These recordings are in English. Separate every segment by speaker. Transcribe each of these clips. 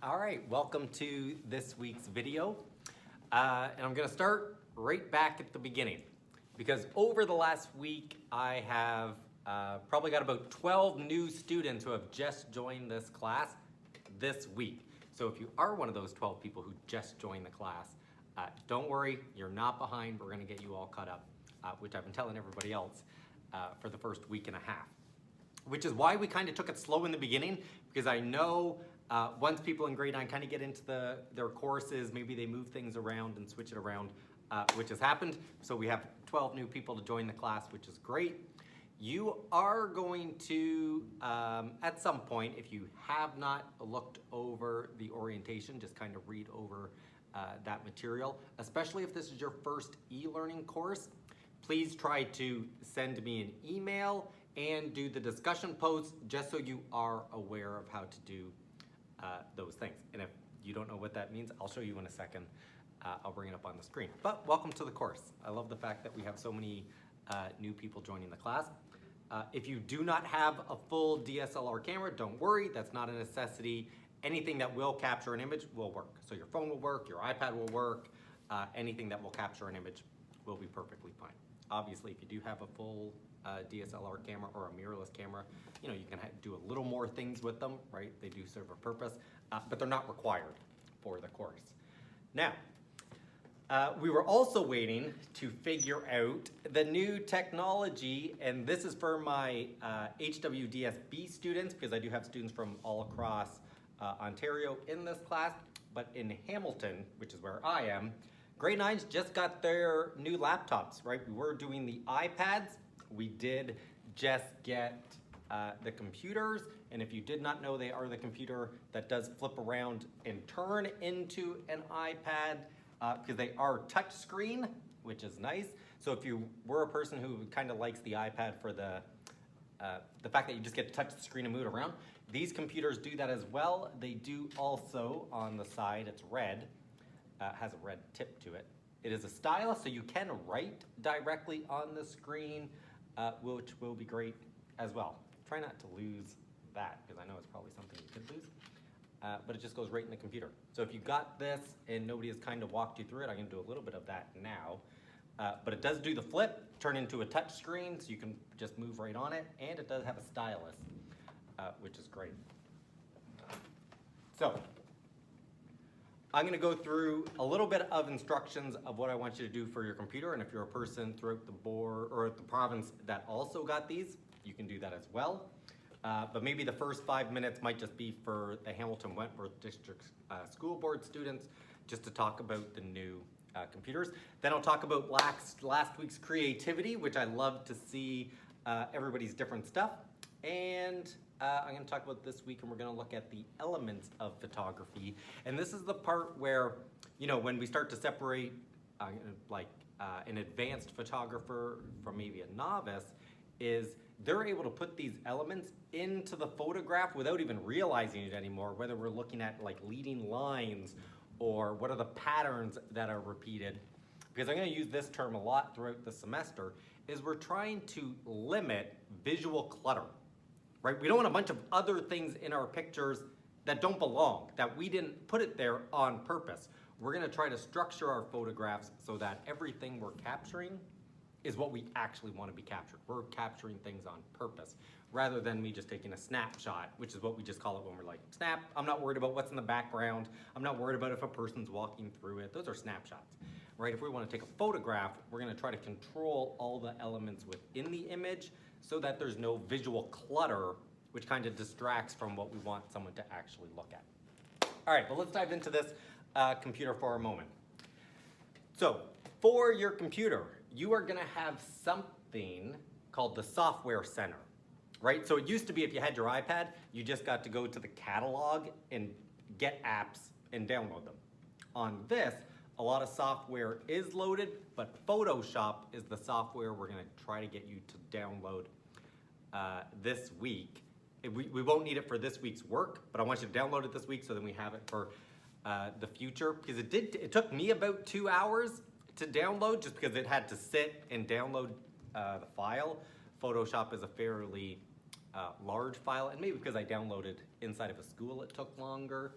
Speaker 1: All right, welcome to this week's video. And I'm gonna start right back at the beginning because over the last week, I have probably got about 12 new students who have just joined this class this week. So if you are one of those 12 people who just joined the class, don't worry, you're not behind. We're gonna get you all caught up, which I've been telling everybody else for the first week and a half. Which is why we kind of took it slow in the beginning, because I know once people in grade 9 kind of get into their courses, maybe they move things around and switch it around, which has happened. So we have 12 new people to join the class, which is great. You are going to, at some point, if you have not looked over the orientation, just kind of read over that material, especially if this is your first e-learning course. Please try to send me an email and do the discussion posts just so you are aware of how to do those things. And if you don't know what that means, I'll show you in a second. I'll bring it up on the screen. But welcome to the course. I love the fact that we have so many new people joining the class. If you do not have a full DSLR camera, don't worry, that's not a necessity. Anything that will capture an image will work. So your phone will work, your iPad will work, anything that will capture an image will be perfectly fine. Obviously, if you do have a full DSLR camera or a mirrorless camera, you know, you can do a little more things with them, right? They do serve a purpose, but they're not required for the course. Now, we were also waiting to figure out the new technology, and this is for my HWDSB students, because I do have students from all across Ontario in this class, but in Hamilton, which is where I am, grade 9s just got their new laptops, right? We were doing the iPads. We did just get the computers, and if you did not know, they are the computer that does flip around and turn into an iPad, because they are touch screen, which is nice. So if you were a person who kind of likes the iPad for the fact that you just get to touch the screen and move it around, these computers do that as well. They do also, on the side, it's red, has a red tip to it. It is a stylus, so you can write directly on the screen, which will be great as well. Try not to lose that, because I know it's probably something you could lose, but it just goes right in the computer. So if you got this and nobody has kind of walked you through it, I'm gonna do a little bit of that now. But it does do the flip, turn into a touch screen, so you can just move right on it, and it does have a stylus, which is great. So, I'm gonna go through a little bit of instructions of what I want you to do for your computer, and if you're a person throughout the board or the province that also got these, you can do that as well. But maybe the first 5 minutes might just be for the Hamilton Wentworth District School Board students, just to talk about the new computers. Then I'll talk about last week's creativity, which I love to see everybody's different stuff. And I'm going to talk about this week, and we're going to look at the elements of photography. And this is the part where, you know, when we start to separate an advanced photographer from maybe a novice, is they're able to put these elements into the photograph without even realizing it anymore, whether we're looking at like leading lines or what are the patterns that are repeated. Because I'm going to use this term a lot throughout the semester, is we're trying to limit visual clutter. Right? We don't want a bunch of other things in our pictures that don't belong, that we didn't put it there on purpose. We're gonna try to structure our photographs so that everything we're capturing is what we actually want to be captured. We're capturing things on purpose, rather than me just taking a snapshot, which is what we just call it when we're like, snap, I'm not worried about what's in the background. I'm not worried about if a person's walking through it. Those are snapshots, right? If we want to take a photograph, we're gonna try to control all the elements within the image so that there's no visual clutter, which kind of distracts from what we want someone to actually look at. All right, but let's dive into this computer for a moment. So for your computer, you are gonna have something called the Software Center, right? So it used to be if you had your iPad, you just got to go to the catalog and get apps and download them. On this, a lot of software is loaded, but Photoshop is the software we're gonna try to get you to download this week. We won't need it for this week's work, but I want you to download it this week so then we have it for the future. Because it took me about 2 hours to download, just because it had to sit and download the file. Photoshop is a fairly large file, and maybe because I downloaded inside of a school it took longer.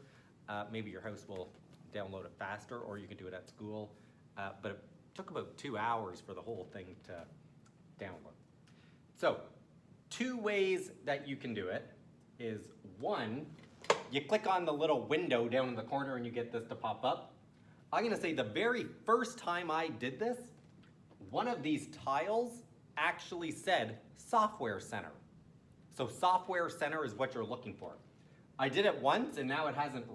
Speaker 1: maybe your house will download it faster, or you can do it at school. But it took about 2 hours for the whole thing to download. So, 2 ways that you can do it is, one, you click on the little window down in the corner and you get this to pop up. I'm gonna say the very first time I did this, one of these tiles actually said Software Center. So Software Center is what you're looking for. I did it once and now it hasn't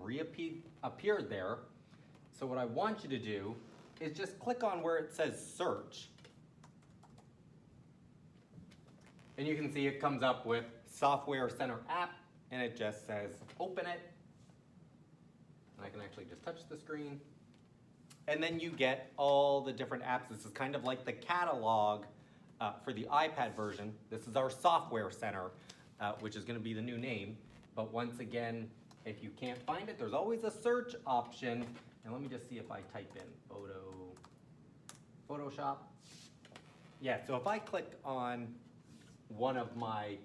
Speaker 1: appeared there. So what I want you to do is just click on where it says search. And you can see it comes up with Software Center app, and it just says open it. And I can actually just touch the screen. And then you get all the different apps. This is kind of like the catalog for the iPad version. This is our Software Center, which is going to be the new name. But once again, if you can't find it, there's always a search option. And let me just see if I type in Photoshop. Yeah, so if I click on one of my,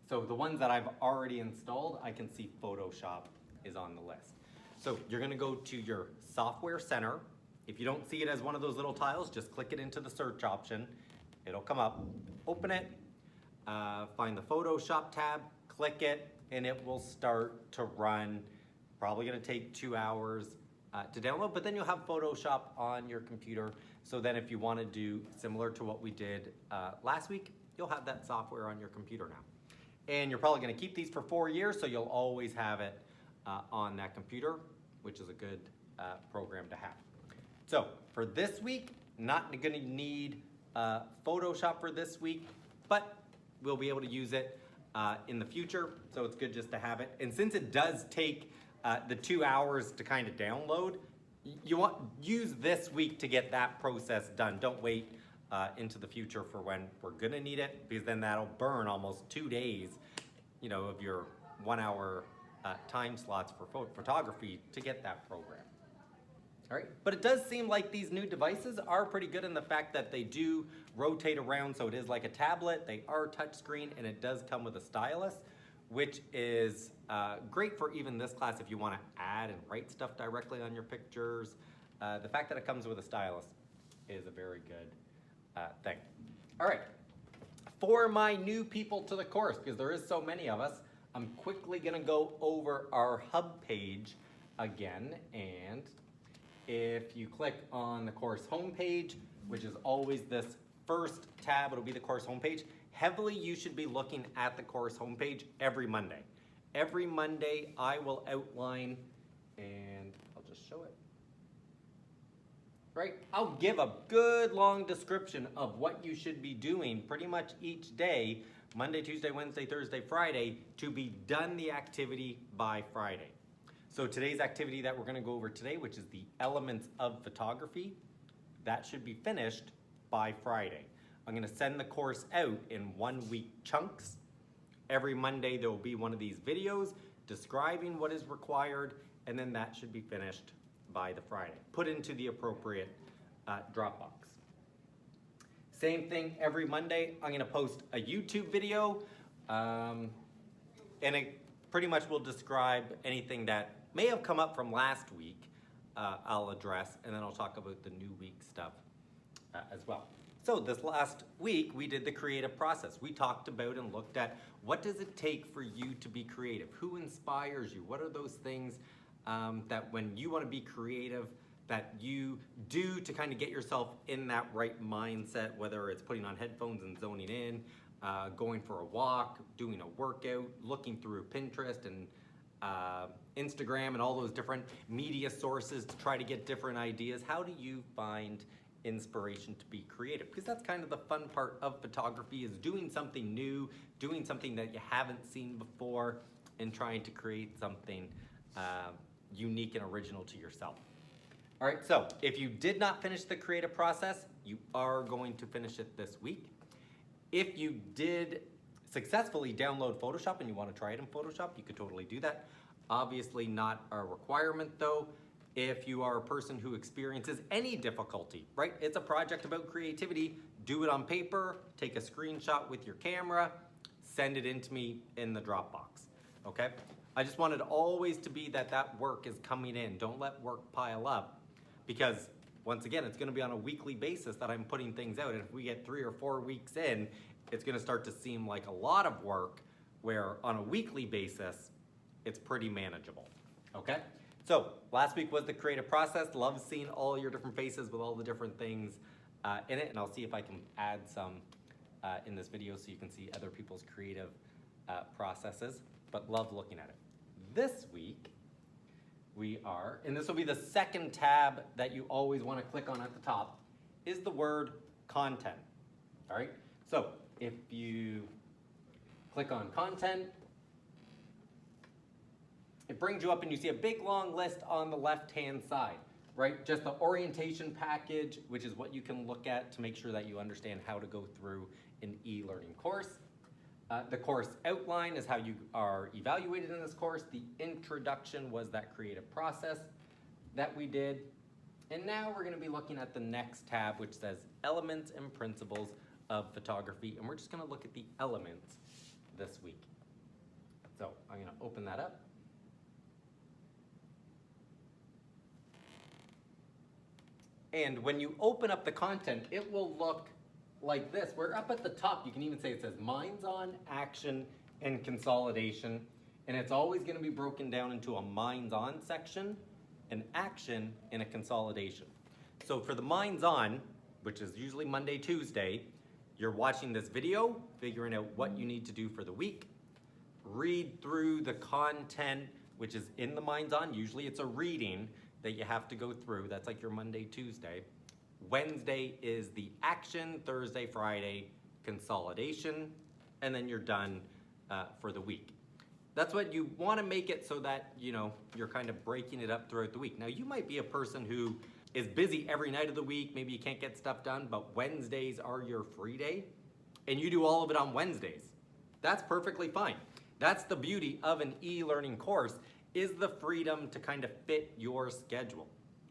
Speaker 1: so the ones that I've already installed, I can see Photoshop is on the list. So you're gonna go to your Software Center. If you don't see it as one of those little tiles, just click it into the search option. It'll come up, open it, find the Photoshop tab, click it, and it will start to run. Probably gonna take 2 hours to download, but then you'll have Photoshop on your computer. So then if you wanna do similar to what we did last week, you'll have that software on your computer now. And you're probably gonna keep these for 4 years, so you'll always have it on that computer, which is a good program to have. So for this week, not gonna need Photoshop for this week, but we'll be able to use it in the future, so it's good just to have it. And since it does take the 2 hours to kind of download, you want use this week to get that process done. Don't wait into the future for when we're gonna need it, because then that'll burn almost 2 days, of your 1 hour time slots for photography to get that program. All right, but it does seem like these new devices are pretty good in the fact that they do rotate around, so it is like a tablet, they are touchscreen, and it does come with a stylus, which is great for even this class if you want to add and write stuff directly on your pictures. The fact that it comes with a stylus is a very good thing. All right, for my new people to the course, because there is so many of us, I'm quickly gonna go over our hub page again, and if you click on the course homepage, which is always this first tab, it'll be the course homepage. Heavily, you should be looking at the course homepage every Monday. Every Monday, I will outline, and I'll just show it. Right? I'll give a good long description of what you should be doing pretty much each day, Monday, Tuesday, Wednesday, Thursday, Friday, to be done the activity by Friday. So today's activity that we're gonna go over today, which is the elements of photography, that should be finished by Friday. I'm gonna send the course out in 1 week chunks. Every Monday there will be one of these videos describing what is required, and then that should be finished by the Friday. Put into the appropriate Dropbox. Same thing every Monday, I'm gonna post a YouTube video, and it pretty much will describe anything that may have come up from last week, I'll address, and then I'll talk about the new week stuff as well. So this last week, we did the creative process. We talked about and looked at what does it take for you to be creative? Who inspires you? What are those things that when you want to be creative, that you do to kind of get yourself in that right mindset, whether it's putting on headphones and zoning in, going for a walk, doing a workout, looking through Pinterest and Instagram and all those different media sources to try to get different ideas. How do you find inspiration to be creative? Because that's kind of the fun part of photography, is doing something new, doing something that you haven't seen before, and trying to create something unique and original to yourself. All right, so if you did not finish the creative process, you are going to finish it this week. If you did successfully download Photoshop and you want to try it in Photoshop, you could totally do that. Obviously not a requirement though. If you are a person who experiences any difficulty, right? It's a project about creativity. Do it on paper, take a screenshot with your camera, send it in to me in the Dropbox, okay? I just wanted always to be that work is coming in. Don't let work pile up, because once again, it's gonna be on a weekly basis that I'm putting things out. And if we get 3 or 4 weeks in, it's gonna start to seem like a lot of work, where on a weekly basis, it's pretty manageable, okay? So last week was the creative process. Love seeing all your different faces with all the different things in it. And I'll see if I can add some in this video so you can see other people's creative processes, but love looking at it. This week, and this will be the second tab that you always want to click on at the top, is the word content. All right, so if you click on content, it brings you up and you see a big long list on the left-hand side, right? Just the orientation package, which is what you can look at to make sure that you understand how to go through an e-learning course. The course outline is how you are evaluated in this course. The introduction was that creative process that we did. And now we're gonna be looking at the next tab, which says Elements and Principles of Photography. And we're just gonna look at the elements this week. So I'm gonna open that up. And when you open up the content, it will look like this. We're up at the top. You can even say it says Minds On, Action, and Consolidation. And it's always going to be broken down into a Minds On section, an Action, and a Consolidation. So for the Minds On, which is usually Monday, Tuesday, you're watching this video, figuring out what you need to do for the week. Read through the content, which is in the Minds On. Usually it's a reading that you have to go through. That's like your Monday, Tuesday. Wednesday is the action, Thursday, Friday, consolidation, and then you're done for the week. That's what you want to make it so that, you know, you're kind of breaking it up throughout the week. Now, you might be a person who is busy every night of the week. Maybe you can't get stuff done, but Wednesdays are your free day, and you do all of it on Wednesdays. That's perfectly fine. That's the beauty of an e-learning course, is the freedom to kind of fit your schedule.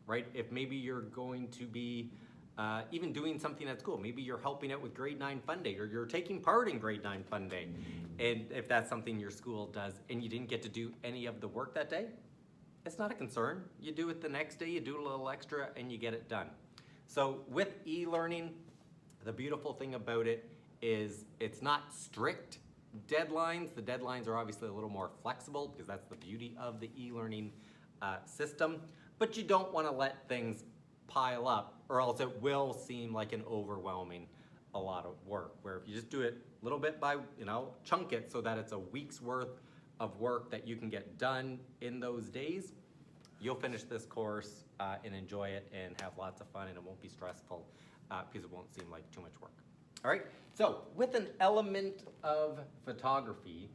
Speaker 1: Right? If maybe you're going to be even doing something at school, maybe you're helping out with grade 9 fun day, or you're taking part in grade 9 fun day. And if that's something your school does and you didn't get to do any of the work that day, it's not a concern. You do it the next day, you do a little extra, and you get it done. So with e-learning, the beautiful thing about it is it's not strict deadlines. The deadlines are obviously a little more flexible because that's the beauty of the e-learning system. But you don't want to let things pile up, or else it will seem like an overwhelming a lot of work, where if you just do it little bit by, you know, chunk it so that it's a week's worth of work that you can get done in those days, you'll finish this course and enjoy it and have lots of fun, and it won't be stressful because it won't seem like too much work. All right, so with an element of photography,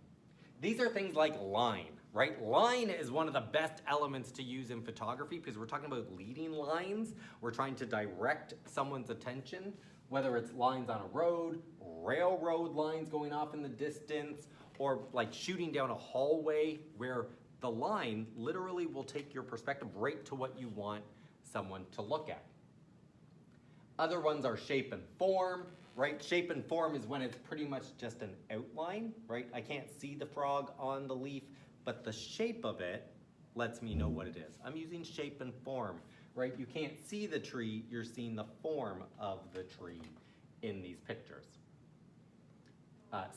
Speaker 1: these are things like line, right? Line is one of the best elements to use in photography because we're talking about leading lines. We're trying to direct someone's attention, whether it's lines on a road, railroad lines going off in the distance, or like shooting down a hallway where the line literally will take your perspective right to what you want someone to look at. Other ones are shape and form. Right, shape and form is when it's pretty much just an outline, right? I can't see the frog on the leaf, but the shape of it lets me know what it is. I'm using shape and form, right? You can't see the tree, you're seeing the form of the tree in these pictures.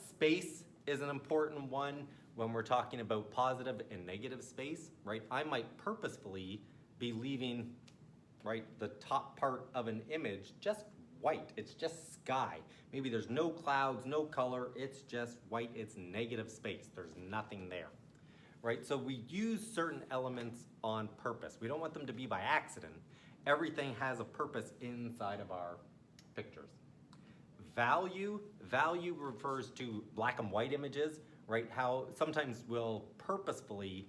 Speaker 1: Space is an important one when we're talking about positive and negative space, right? I might purposefully be leaving, right, the top part of an image just white. It's just sky. Maybe there's no clouds, no color. It's just white. It's negative space. There's nothing there, right? So we use certain elements on purpose. We don't want them to be by accident. Everything has a purpose inside of our pictures. Value refers to black and white images, right? How sometimes we'll purposefully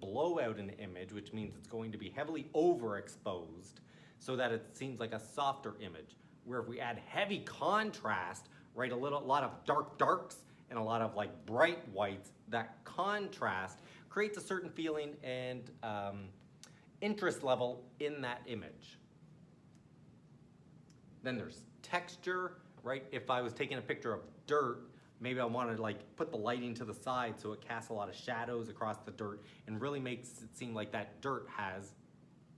Speaker 1: blow out an image, which means it's going to be heavily overexposed so that it seems like a softer image. Where if we add heavy contrast, right, a lot of darks and a lot of like bright whites, that contrast creates a certain feeling and interest level in that image. Then there's texture, right? If I was taking a picture of dirt, maybe I want to like put the lighting to the side so it casts a lot of shadows across the dirt and really makes it seem like that dirt has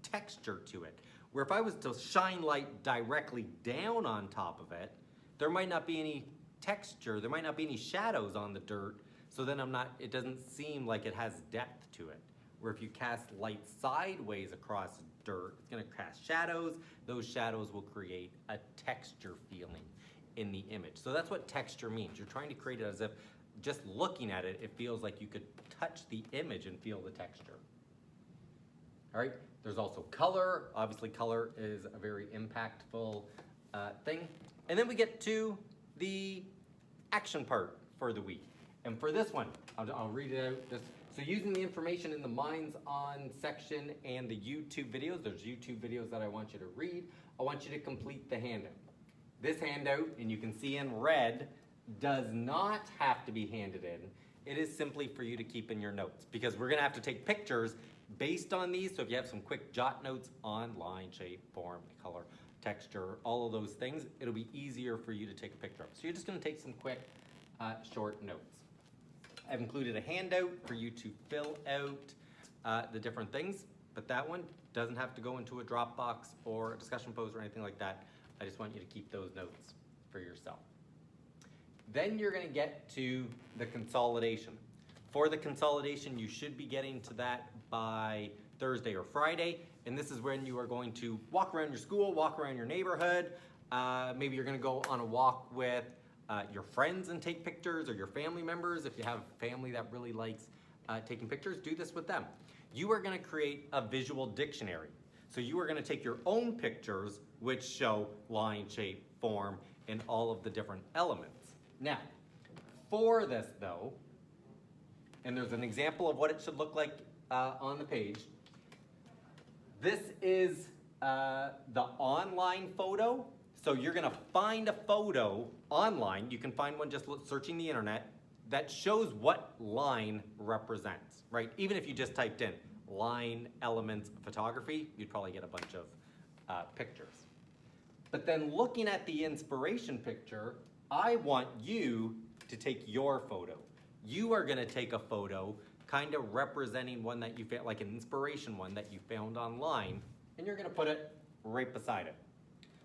Speaker 1: texture to it. Where if I was to shine light directly down on top of it, there might not be any texture, there might not be any shadows on the dirt, so then it doesn't seem like it has depth to it. Where if you cast light sideways across dirt, it's gonna cast shadows. Those shadows will create a texture feeling in the image. So that's what texture means. You're trying to create it as if just looking at it, it feels like you could touch the image and feel the texture. All right, there's also color. Obviously color is a very impactful thing. And then we get to the action part for the week. And for this one, I'll read it out. So using the information in the Minds On section and the YouTube videos, there's YouTube videos that I want you to read. I want you to complete the handout. This handout, and you can see in red, does not have to be handed in. It is simply for you to keep in your notes because we're gonna have to take pictures based on these. So if you have some quick jot notes on line, shape, form, color, texture, all of those things, it'll be easier for you to take a picture of. So you're just gonna take some quick, short notes. I've included a handout for you to fill out the different things, but that one doesn't have to go into a Dropbox or a discussion post or anything like that. I just want you to keep those notes for yourself. Then you're gonna get to the consolidation. For the consolidation, you should be getting to that by Thursday or Friday, and this is when you are going to walk around your school, walk around your neighborhood. Maybe you're gonna go on a walk with your friends and take pictures, or your family members. If you have family that really likes taking pictures, do this with them. You are gonna create a visual dictionary. So you are gonna take your own pictures, which show line, shape, form, and all of the different elements. Now, for this though, and there's an example of what it should look like on the page. This is the online photo. So you're gonna find a photo online. You can find one just searching the internet that shows what line represents, right? Even if you just typed in line elements photography, you'd probably get a bunch of pictures. But then looking at the inspiration picture, I want you to take your photo. You are gonna take a photo kind of representing one that you found, like an inspiration one that you found online, and you're gonna put it right beside it.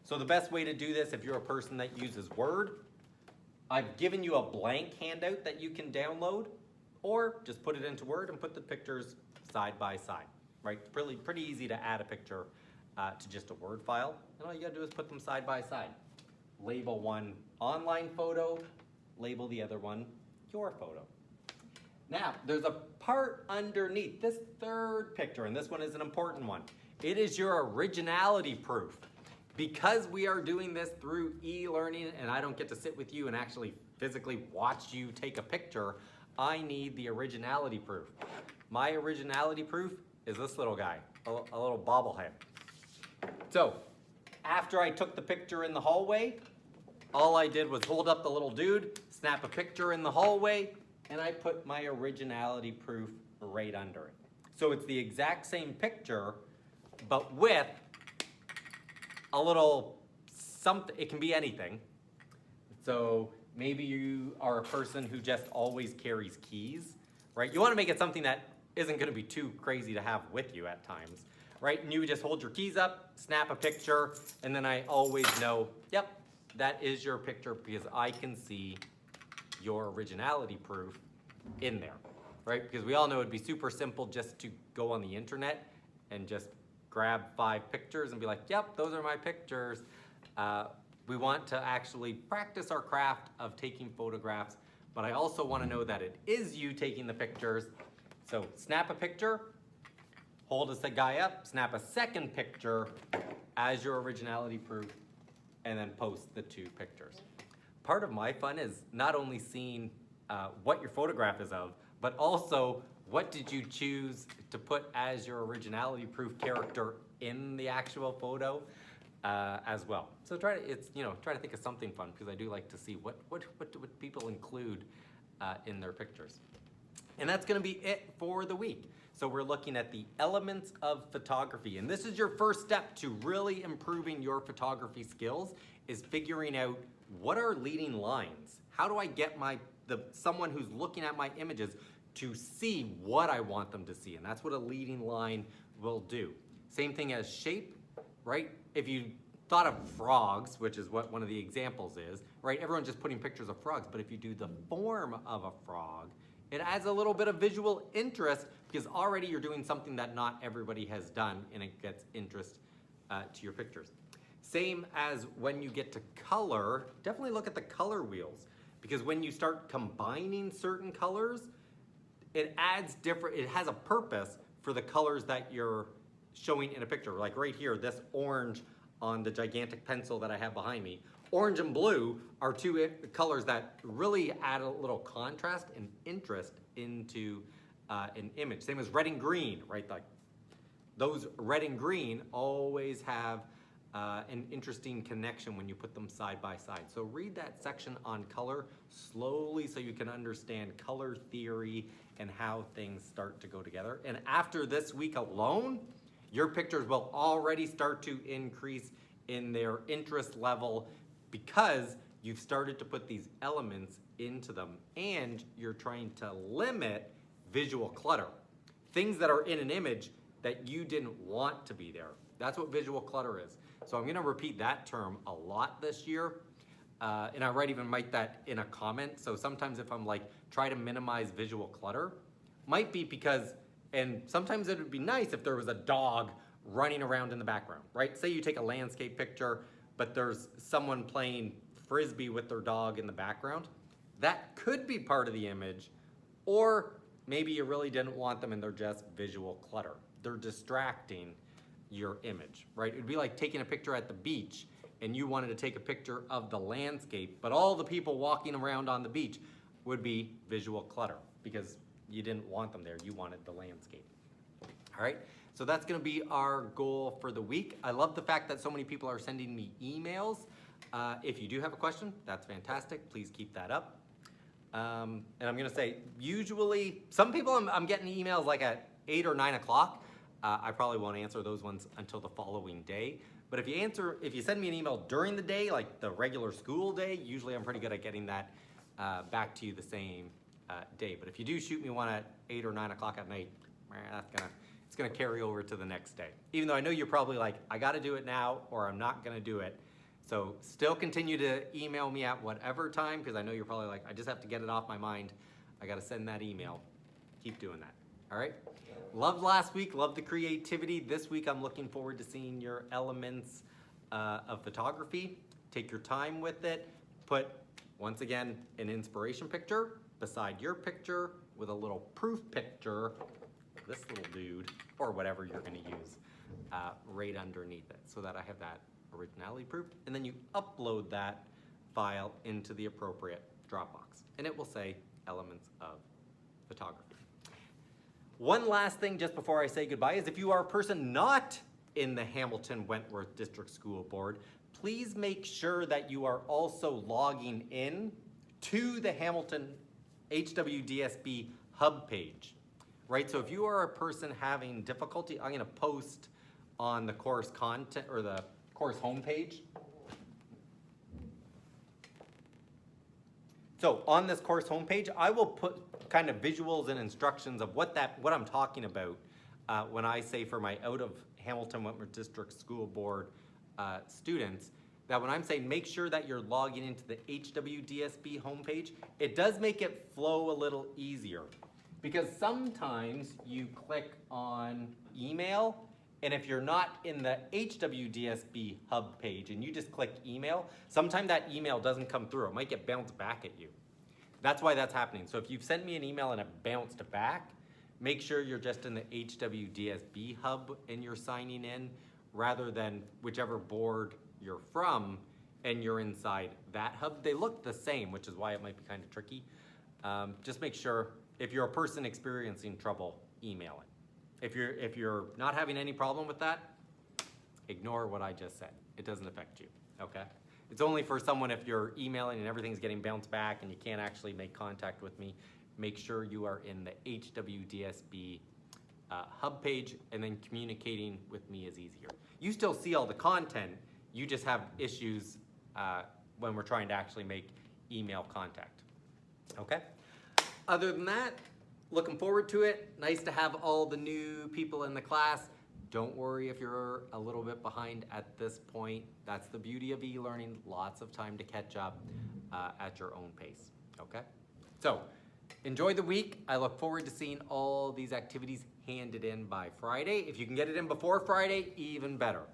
Speaker 1: So the best way to do this, if you're a person that uses Word, I've given you a blank handout that you can download, or just put it into Word and put the pictures side by side, right? Pretty easy to add a picture to just a Word file, and all you gotta do is put them side by side. Label one online photo, label the other one your photo. Now, there's a part underneath this third picture, and this one is an important one. It is your originality proof. Because we are doing this through e-learning and I don't get to sit with you and actually physically watch you take a picture, I need the originality proof. My originality proof is this little guy, a little bobblehead. So, after I took the picture in the hallway, all I did was hold up the little dude, snap a picture in the hallway, and I put my originality proof right under it. So it's the exact same picture, but with a little something. It can be anything. So maybe you are a person who just always carries keys, right? You want to make it something that isn't going to be too crazy to have with you at times, right? And you would just hold your keys up, snap a picture, and then I always know, yep, that is your picture because I can see your originality proof in there, right? Because we all know it'd be super simple just to go on the internet and just grab 5 pictures and be like, yep, those are my pictures. We want to actually practice our craft of taking photographs, but I also want to know that it is you taking the pictures. So snap a picture, hold a guy up, snap a second picture as your originality proof, and then post the 2 pictures. Part of my fun is not only seeing what your photograph is of, but also what did you choose to put as your originality proof character in the actual photo as well. So try to think of something fun because I do like to see what people include in their pictures. And that's gonna be it for the week. So we're looking at the elements of photography. And this is your first step to really improving your photography skills is figuring out what are leading lines? How do I get someone who's looking at my images to see what I want them to see? And that's what a leading line will do. Same thing as shape, right? If you thought of frogs, which is what one of the examples is, right? Everyone's just putting pictures of frogs, but if you do the form of a frog, it adds a little bit of visual interest because already you're doing something that not everybody has done, and it gets interest to your pictures. Same as when you get to color, definitely look at the color wheels, because when you start combining certain colors, it has a purpose for the colors that you're showing in a picture. Like right here, this orange on the gigantic pencil that I have behind me. Orange and blue are two colors that really add a little contrast and interest into an image. Same as red and green, right? Like those red and green always have an interesting connection when you put them side by side. So read that section on color slowly so you can understand color theory and how things start to go together. And after this week alone, your pictures will already start to increase in their interest level because you've started to put these elements into them and you're trying to limit visual clutter. Things that are in an image that you didn't want to be there. That's what visual clutter is. So I'm gonna repeat that term a lot this year. And I might even write that in a comment. So sometimes if I'm like, try to minimize visual clutter, might be because, and sometimes it would be nice if there was a dog running around in the background, right? Say you take a landscape picture, but there's someone playing Frisbee with their dog in the background. That could be part of the image, or maybe you really didn't want them and they're just visual clutter. They're distracting your image, right? It'd be like taking a picture at the beach and you wanted to take a picture of the landscape, but all the people walking around on the beach would be visual clutter because you didn't want them there, you wanted the landscape. All right, so that's gonna be our goal for the week. I love the fact that so many people are sending me emails. If you do have a question, that's fantastic, please keep that up. And I'm gonna say, usually, some people I'm getting emails like at 8 or 9 o'clock. I probably won't answer those ones until the following day. But if you send me an email during the day, like the regular school day, usually I'm pretty good at getting that back to you the same day. But if you do shoot me one at 8 or 9 o'clock at night, it's gonna carry over to the next day. Even though I know you're probably like, I gotta do it now or I'm not gonna do it. So still continue to email me at whatever time, because I know you're probably like, I just have to get it off my mind. I gotta send that email. Keep doing that, all right? Loved last week, loved the creativity. This week I'm looking forward to seeing your elements of photography. Take your time with it. Put, once again, an inspiration picture beside your picture with a little proof picture, this little dude, or whatever you're gonna use, right underneath it, so that I have that originality proof. And then you upload that file into the appropriate Dropbox, and it will say elements of photography. One last thing just before I say goodbye is if you are a person not in the Hamilton Wentworth District School Board, please make sure that you are also logging in to the Hamilton HWDSB hub page, right? So if you are a person having difficulty, I'm gonna post on the course content or the course homepage. So on this course homepage, I will put kind of visuals and instructions of what I'm talking about when I say for my out of Hamilton Wentworth District School Board students, that when I'm saying make sure that you're logging into the HWDSB homepage, it does make it flow a little easier. Because sometimes you click on email, and if you're not in the HWDSB hub page and you just click email, sometimes that email doesn't come through. It might get bounced back at you. That's why that's happening. So if you've sent me an email and it bounced back, make sure you're just in the HWDSB hub and you're signing in, rather than whichever board you're from and you're inside that hub. They look the same, which is why it might be kind of tricky. Just make sure, if you're a person experiencing trouble, email it. If you're not having any problem with that, ignore what I just said. It doesn't affect you, okay? It's only for someone if you're emailing and everything's getting bounced back and you can't actually make contact with me. Make sure you are in the HWDSB hub page, and then communicating with me is easier. You still see all the content, you just have issues when we're trying to actually make email contact. Okay? Other than that, looking forward to it. Nice to have all the new people in the class. Don't worry if you're a little bit behind at this point. That's the beauty of e-learning. Lots of time to catch up at your own pace. Okay? So, enjoy the week. I look forward to seeing all these activities handed in by Friday. If you can get it in before Friday, even better.